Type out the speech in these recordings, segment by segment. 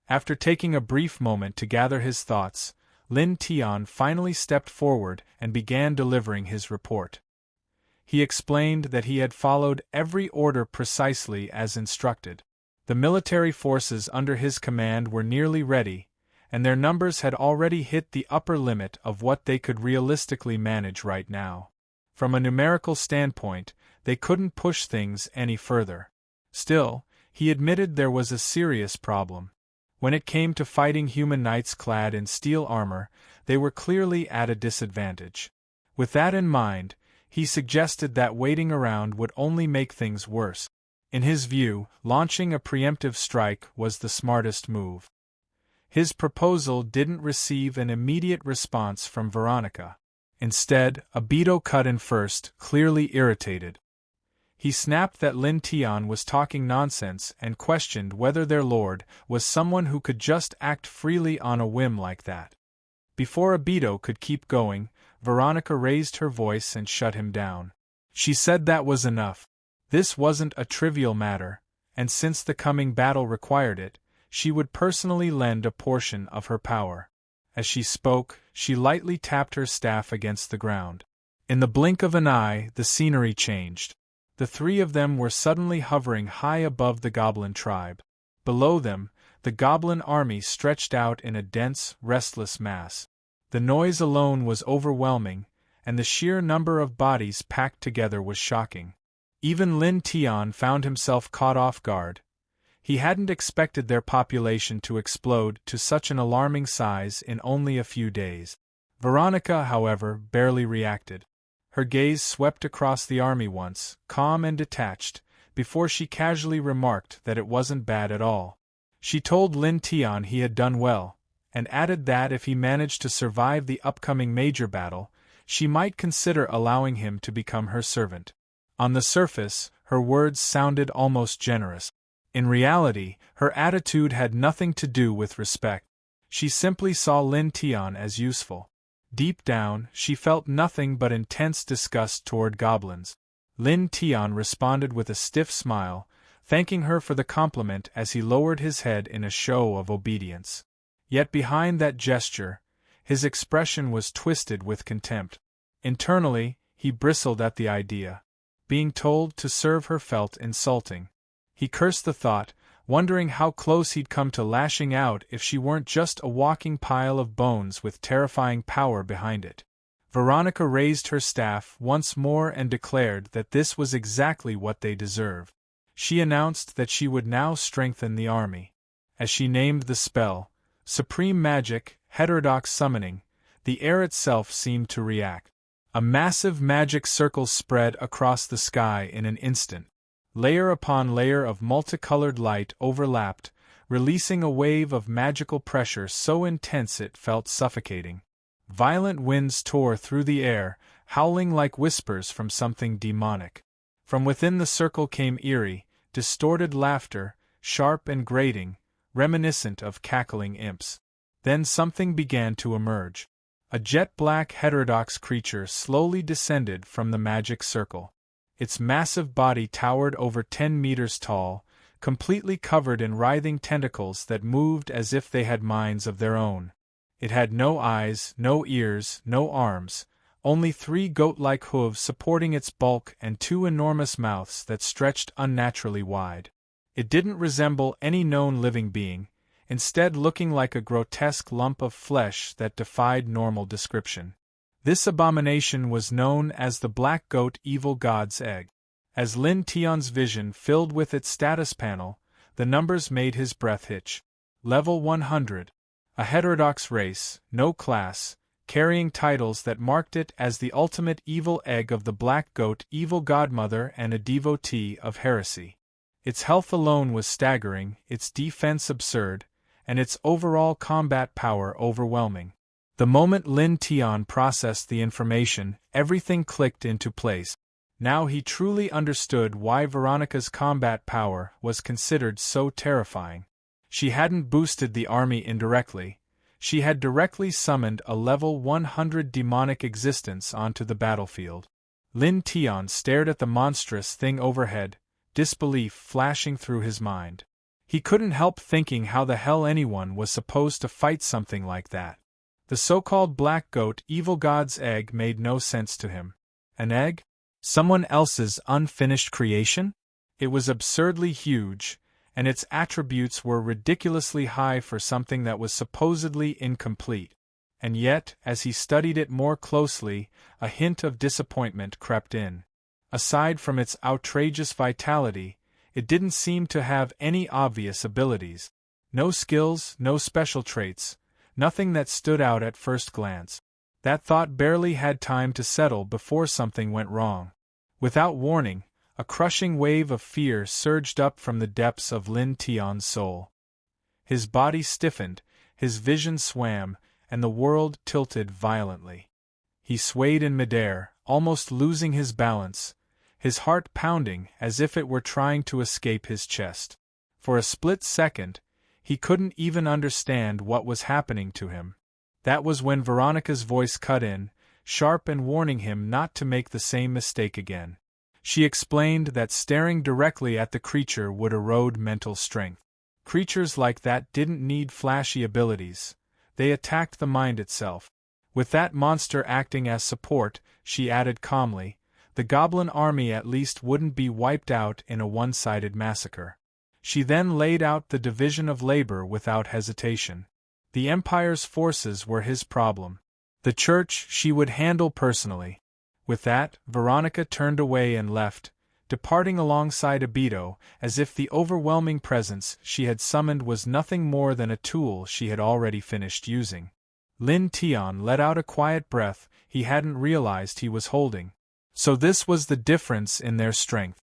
After taking a brief moment to gather his thoughts, Lin Tian finally stepped forward and began delivering his report. He explained that he had followed every order precisely as instructed. The military forces under his command were nearly ready, and their numbers had already hit the upper limit of what they could realistically manage right now. From a numerical standpoint, they couldn't push things any further. Still, he admitted there was a serious problem. When it came to fighting human knights clad in steel armor, they were clearly at a disadvantage. With that in mind, he suggested that waiting around would only make things worse. In his view, launching a preemptive strike was the smartest move. His proposal didn't receive an immediate response from Veronica. Instead, Obito cut in first, clearly irritated. He snapped that Lin Tian was talking nonsense and questioned whether their lord was someone who could just act freely on a whim like that. Before Obito could keep going, Veronica raised her voice and shut him down. She said that was enough. This wasn't a trivial matter, and since the coming battle required it, she would personally lend a portion of her power. As she spoke, she lightly tapped her staff against the ground. In the blink of an eye, the scenery changed. The three of them were suddenly hovering high above the goblin tribe. Below them, the goblin army stretched out in a dense, restless mass. The noise alone was overwhelming, and the sheer number of bodies packed together was shocking. Even Lin Tian found himself caught off guard. He hadn't expected their population to explode to such an alarming size in only a few days. Veronica, however, barely reacted. Her gaze swept across the army once, calm and detached, before she casually remarked that it wasn't bad at all. She told Lin Tian he had done well, and added that if he managed to survive the upcoming major battle, she might consider allowing him to become her servant. On the surface, her words sounded almost generous. In reality, her attitude had nothing to do with respect. She simply saw Lin Tian as useful. Deep down, she felt nothing but intense disgust toward goblins. Lin Tian responded with a stiff smile, thanking her for the compliment as he lowered his head in a show of obedience. Yet behind that gesture, his expression was twisted with contempt. Internally, he bristled at the idea. Being told to serve her felt insulting. He cursed the thought, wondering how close he'd come to lashing out if she weren't just a walking pile of bones with terrifying power behind it. Veronica raised her staff once more and declared that this was exactly what they deserved. She announced that she would now strengthen the army. As she named the spell, Supreme Magic, Heterodox Summoning, the air itself seemed to react. A massive magic circle spread across the sky in an instant. Layer upon layer of multicolored light overlapped, releasing a wave of magical pressure so intense it felt suffocating. Violent winds tore through the air, howling like whispers from something demonic. From within the circle came eerie, distorted laughter, sharp and grating, reminiscent of cackling imps. Then something began to emerge. A jet-black heterodox creature slowly descended from the magic circle. Its massive body towered over 10 meters tall, completely covered in writhing tentacles that moved as if they had minds of their own. It had no eyes, no ears, no arms, only 3 goat-like hooves supporting its bulk and 2 enormous mouths that stretched unnaturally wide. It didn't resemble any known living being, instead looking like a grotesque lump of flesh that defied normal description. This abomination was known as the Black Goat Evil God's Egg. As Lin Tian's vision filled with its status panel, the numbers made his breath hitch. Level 100. A heterodox race, no class, carrying titles that marked it as the ultimate evil egg of the Black Goat Evil Godmother and a devotee of heresy. Its health alone was staggering, its defense absurd, and its overall combat power overwhelming. The moment Lin Tian processed the information, everything clicked into place. Now he truly understood why Veronica's combat power was considered so terrifying. She hadn't boosted the army indirectly. She had directly summoned a level 100 demonic existence onto the battlefield. Lin Tian stared at the monstrous thing overhead, disbelief flashing through his mind. He couldn't help thinking how the hell anyone was supposed to fight something like that. The so-called black goat evil god's egg made no sense to him. An egg? Someone else's unfinished creation? It was absurdly huge, and its attributes were ridiculously high for something that was supposedly incomplete. And yet, as he studied it more closely, a hint of disappointment crept in. Aside from its outrageous vitality, it didn't seem to have any obvious abilities. No skills, no special traits, nothing that stood out at first glance. That thought barely had time to settle before something went wrong. Without warning, a crushing wave of fear surged up from the depths of Lin Tian's soul. His body stiffened, his vision swam, and the world tilted violently. He swayed in midair, almost losing his balance, his heart pounding as if it were trying to escape his chest. For a split second, he couldn't even understand what was happening to him. That was when Veronica's voice cut in, sharp and warning him not to make the same mistake again. She explained that staring directly at the creature would erode mental strength. Creatures like that didn't need flashy abilities. They attacked the mind itself. With that monster acting as support, she added calmly, the goblin army at least wouldn't be wiped out in a one-sided massacre. She then laid out the division of labor without hesitation. The Empire's forces were his problem. The church she would handle personally. With that, Veronica turned away and left, departing alongside Abito, as if the overwhelming presence she had summoned was nothing more than a tool she had already finished using. Lin Tian let out a quiet breath he hadn't realized he was holding. So this was the difference in their strength.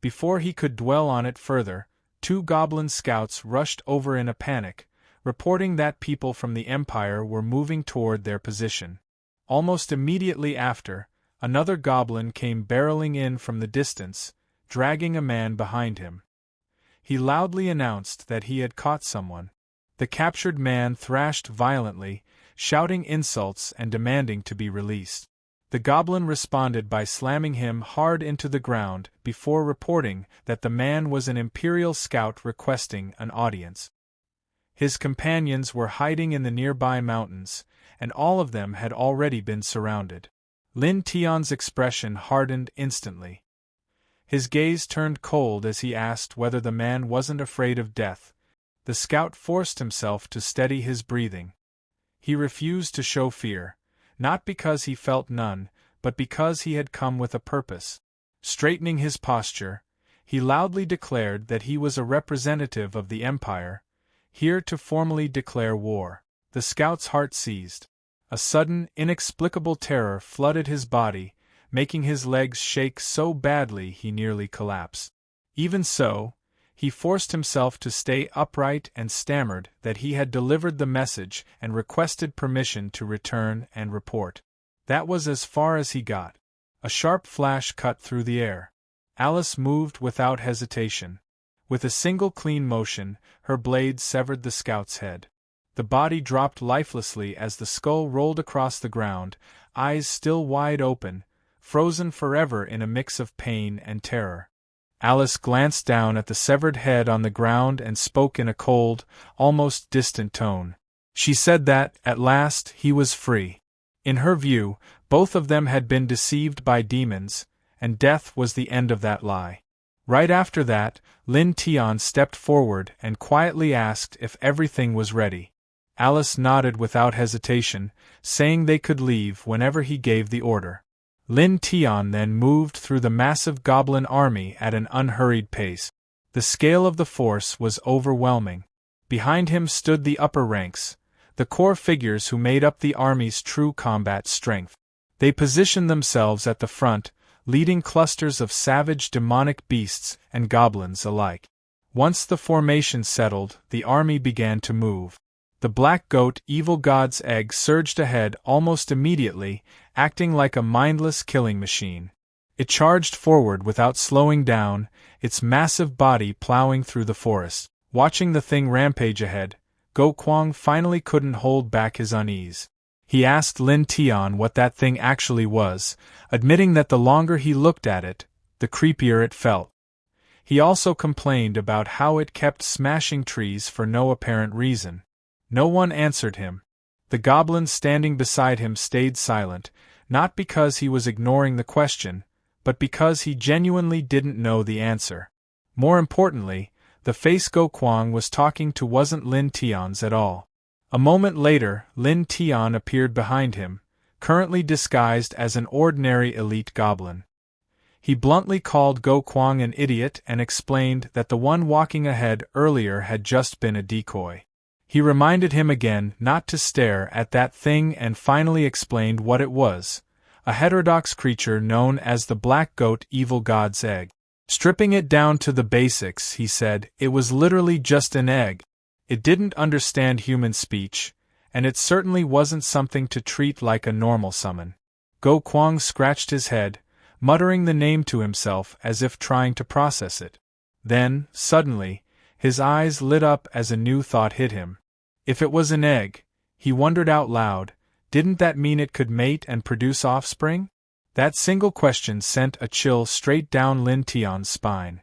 Before he could dwell on it further, 2 goblin scouts rushed over in a panic, reporting that people from the Empire were moving toward their position. Almost immediately after, another goblin came barreling in from the distance, dragging a man behind him. He loudly announced that he had caught someone. The captured man thrashed violently, shouting insults and demanding to be released. The goblin responded by slamming him hard into the ground before reporting that the man was an Imperial scout requesting an audience. His companions were hiding in the nearby mountains, and all of them had already been surrounded. Lin Tian's expression hardened instantly. His gaze turned cold as he asked whether the man wasn't afraid of death. The scout forced himself to steady his breathing. He refused to show fear, not because he felt none, but because he had come with a purpose. Straightening his posture, he loudly declared that he was a representative of the Empire, here to formally declare war. The scout's heart seized. A sudden, inexplicable terror flooded his body, making his legs shake so badly he nearly collapsed. Even so, he forced himself to stay upright and stammered that he had delivered the message and requested permission to return and report. That was as far as he got. A sharp flash cut through the air. Alice moved without hesitation. With a single clean motion, her blade severed the scout's head. The body dropped lifelessly as the skull rolled across the ground, eyes still wide open, frozen forever in a mix of pain and terror. Alice glanced down at the severed head on the ground and spoke in a cold, almost distant tone. She said that, at last, he was free. In her view, both of them had been deceived by demons, and death was the end of that lie. Right after that, Lin Tian stepped forward and quietly asked if everything was ready. Alice nodded without hesitation, saying they could leave whenever he gave the order. Lin Tian then moved through the massive goblin army at an unhurried pace. The scale of the force was overwhelming. Behind him stood the upper ranks, the core figures who made up the army's true combat strength. They positioned themselves at the front, leading clusters of savage demonic beasts and goblins alike. Once the formation settled, the army began to move. The black goat evil god's egg surged ahead almost immediately, acting like a mindless killing machine. It charged forward without slowing down, its massive body plowing through the forest. Watching the thing rampage ahead, Go Kwang finally couldn't hold back his unease. He asked Lin Tian what that thing actually was, admitting that the longer he looked at it, the creepier it felt. He also complained about how it kept smashing trees for no apparent reason. No one answered him. The goblin standing beside him stayed silent, not because he was ignoring the question, but because he genuinely didn't know the answer. More importantly, the face Go Kwang was talking to wasn't Lin Tian's at all. A moment later, Lin Tian appeared behind him, currently disguised as an ordinary elite goblin. He bluntly called Go Kwang an idiot and explained that the one walking ahead earlier had just been a decoy. He reminded him again not to stare at that thing and finally explained what it was, a heterodox creature known as the Black Goat Evil God's Egg. Stripping it down to the basics, he said, it was literally just an egg. It didn't understand human speech, and it certainly wasn't something to treat like a normal summon. Go Kwang scratched his head, muttering the name to himself as if trying to process it. Then, suddenly, his eyes lit up as a new thought hit him. If it was an egg, he wondered out loud, didn't that mean it could mate and produce offspring? That single question sent a chill straight down Lin Tian's spine.